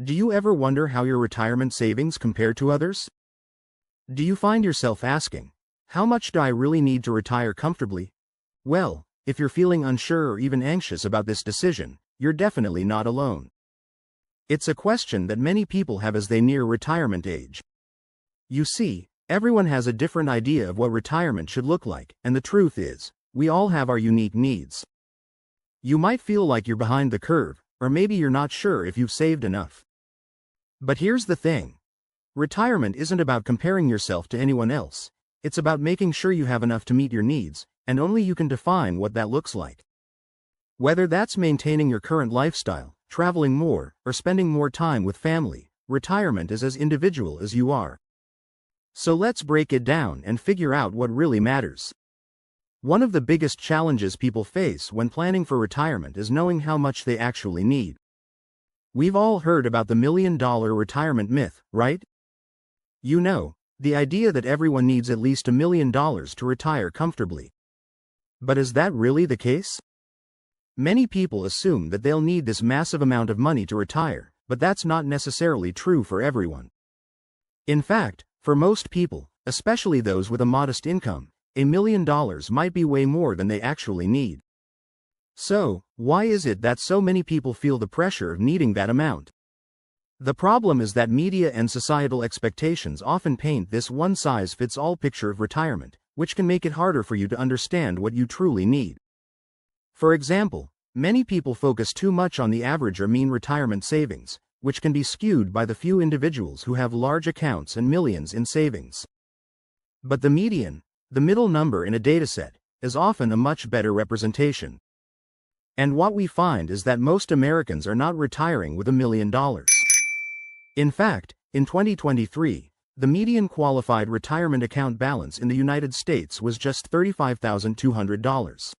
Do you ever wonder how your retirement savings compare to others? Do you find yourself asking, how much do I really need to retire comfortably? Well, if you're feeling unsure or even anxious about this decision, you're definitely not alone. It's a question that many people have as they near retirement age. You see, everyone has a different idea of what retirement should look like, and the truth is, we all have our unique needs. You might feel like you're behind the curve, or maybe you're not sure if you've saved enough. But here's the thing. Retirement isn't about comparing yourself to anyone else. It's about making sure you have enough to meet your needs, and only you can define what that looks like. Whether that's maintaining your current lifestyle, traveling more, or spending more time with family, retirement is as individual as you are. So let's break it down and figure out what really matters. One of the biggest challenges people face when planning for retirement is knowing how much they actually need. We've all heard about the $1 million retirement myth, right? You know, the idea that everyone needs at least $1 million to retire comfortably. But is that really the case? Many people assume that they'll need this massive amount of money to retire, but that's not necessarily true for everyone. In fact, for most people, especially those with a modest income, $1 million might be way more than they actually need. So, why is it that so many people feel the pressure of needing that amount? The problem is that media and societal expectations often paint this one-size-fits-all picture of retirement, which can make it harder for you to understand what you truly need. For example, many people focus too much on the average or mean retirement savings, which can be skewed by the few individuals who have large accounts and millions in savings. But the median, the middle number in a dataset, is often a much better representation. And what we find is that most Americans are not retiring with $1 million. In fact, in 2023, the median qualified retirement account balance in the United States was just $35,200.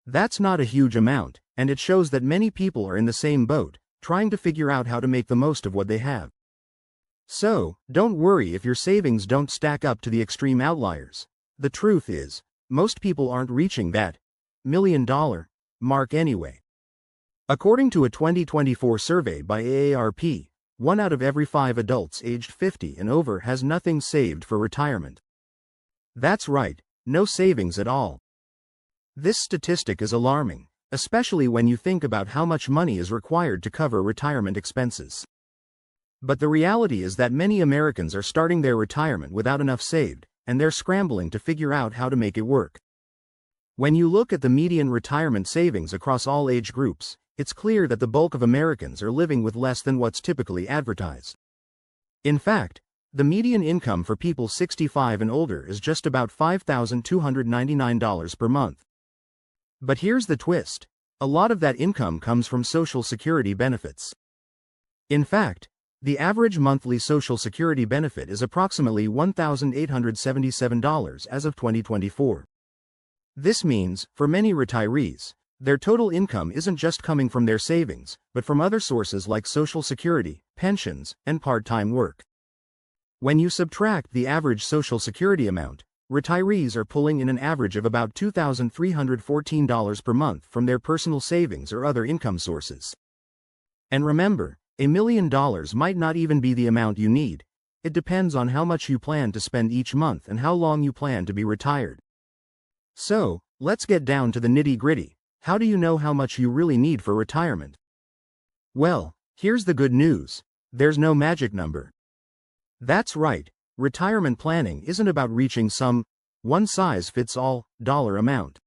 That's not a huge amount, and it shows that many people are in the same boat, trying to figure out how to make the most of what they have. So, don't worry if your savings don't stack up to the extreme outliers. The truth is, most people aren't reaching that $1 million mark anyway. According to a 2024 survey by AARP, 1 out of every 5 adults aged 50 and over has nothing saved for retirement. That's right, no savings at all. This statistic is alarming, especially when you think about how much money is required to cover retirement expenses. But the reality is that many Americans are starting their retirement without enough saved, and they're scrambling to figure out how to make it work. When you look at the median retirement savings across all age groups, it's clear that the bulk of Americans are living with less than what's typically advertised. In fact, the median income for people 65 and older is just about $5,299 per month. But here's the twist. A lot of that income comes from Social Security benefits. In fact, the average monthly Social Security benefit is approximately $1,877 as of 2024. This means, for many retirees, their total income isn't just coming from their savings, but from other sources like Social Security, pensions, and part-time work. When you subtract the average Social Security amount, retirees are pulling in an average of about $2,314 per month from their personal savings or other income sources. And remember, $1 million might not even be the amount you need. It depends on how much you plan to spend each month and how long you plan to be retired. So, let's get down to the nitty-gritty. How do you know how much you really need for retirement? Well, here's the good news. There's no magic number. That's right. Retirement planning isn't about reaching some one-size-fits-all dollar amount.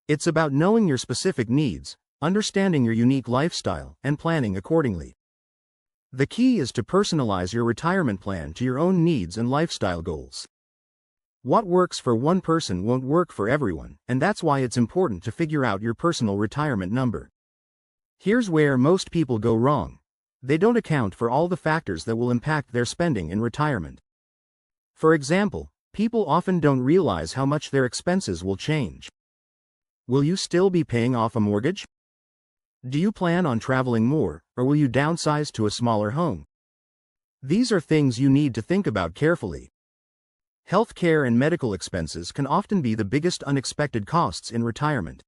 It's about knowing your specific needs, understanding your unique lifestyle, and planning accordingly. The key is to personalize your retirement plan to your own needs and lifestyle goals. What works for one person won't work for everyone, and that's why it's important to figure out your personal retirement number. Here's where most people go wrong. They don't account for all the factors that will impact their spending in retirement. For example, people often don't realize how much their expenses will change. Will you still be paying off a mortgage? Do you plan on traveling more, or will you downsize to a smaller home? These are things you need to think about carefully. Healthcare and medical expenses can often be the biggest unexpected costs in retirement.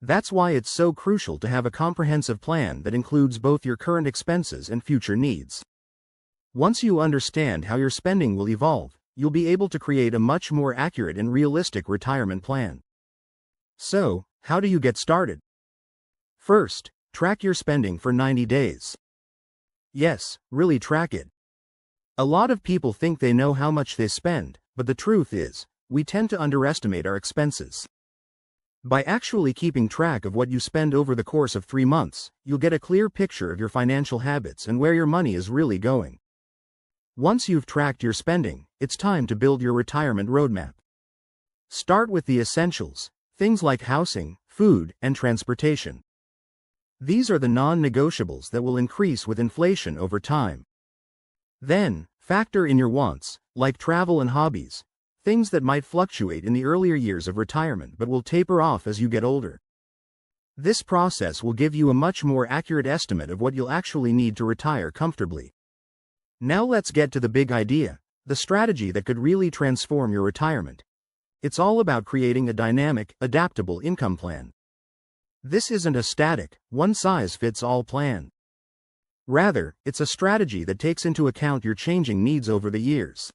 That's why it's so crucial to have a comprehensive plan that includes both your current expenses and future needs. Once you understand how your spending will evolve, you'll be able to create a much more accurate and realistic retirement plan. So, how do you get started? First, track your spending for 90 days. Yes, really track it. A lot of people think they know how much they spend, but the truth is, we tend to underestimate our expenses. By actually keeping track of what you spend over the course of 3 months, you'll get a clear picture of your financial habits and where your money is really going. Once you've tracked your spending, it's time to build your retirement roadmap. Start with the essentials, things like housing, food, and transportation. These are the non-negotiables that will increase with inflation over time. Then, factor in your wants, like travel and hobbies, things that might fluctuate in the earlier years of retirement but will taper off as you get older. This process will give you a much more accurate estimate of what you'll actually need to retire comfortably. Now let's get to the big idea, the strategy that could really transform your retirement. It's all about creating a dynamic, adaptable income plan. This isn't a static, one-size-fits-all plan. Rather, it's a strategy that takes into account your changing needs over the years.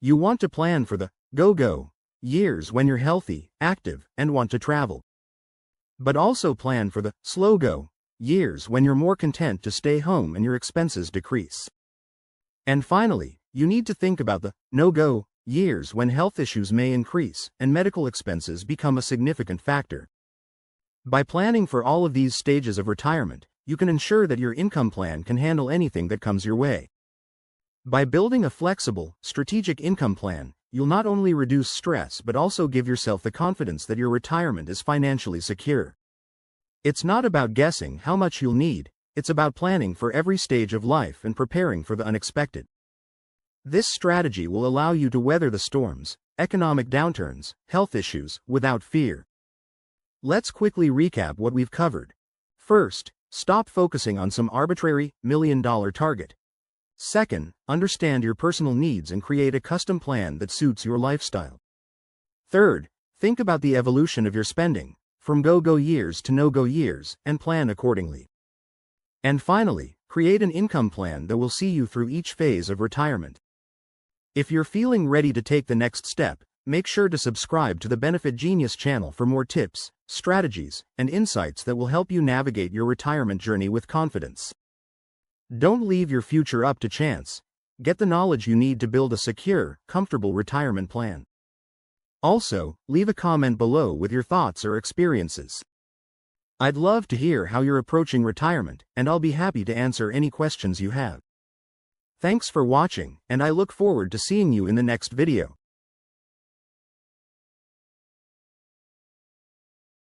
You want to plan for the go-go years when you're healthy, active, and want to travel. But also plan for the slow-go years when you're more content to stay home and your expenses decrease. And finally, you need to think about the no-go years when health issues may increase and medical expenses become a significant factor. By planning for all of these stages of retirement, you can ensure that your income plan can handle anything that comes your way. By building a flexible, strategic income plan, you'll not only reduce stress but also give yourself the confidence that your retirement is financially secure. It's not about guessing how much you'll need, it's about planning for every stage of life and preparing for the unexpected. This strategy will allow you to weather the storms, economic downturns, health issues, without fear. Let's quickly recap what we've covered. First, stop focusing on some arbitrary, million-dollar target. Second, understand your personal needs and create a custom plan that suits your lifestyle. Third, think about the evolution of your spending, from go-go years to no-go years, and plan accordingly. And finally, create an income plan that will see you through each phase of retirement. If you're feeling ready to take the next step, make sure to subscribe to the Benefit Genius channel for more tips, strategies, and insights that will help you navigate your retirement journey with confidence. Don't leave your future up to chance. Get the knowledge you need to build a secure, comfortable retirement plan. Also, leave a comment below with your thoughts or experiences. I'd love to hear how you're approaching retirement, and I'll be happy to answer any questions you have. Thanks for watching, and I look forward to seeing you in the next video.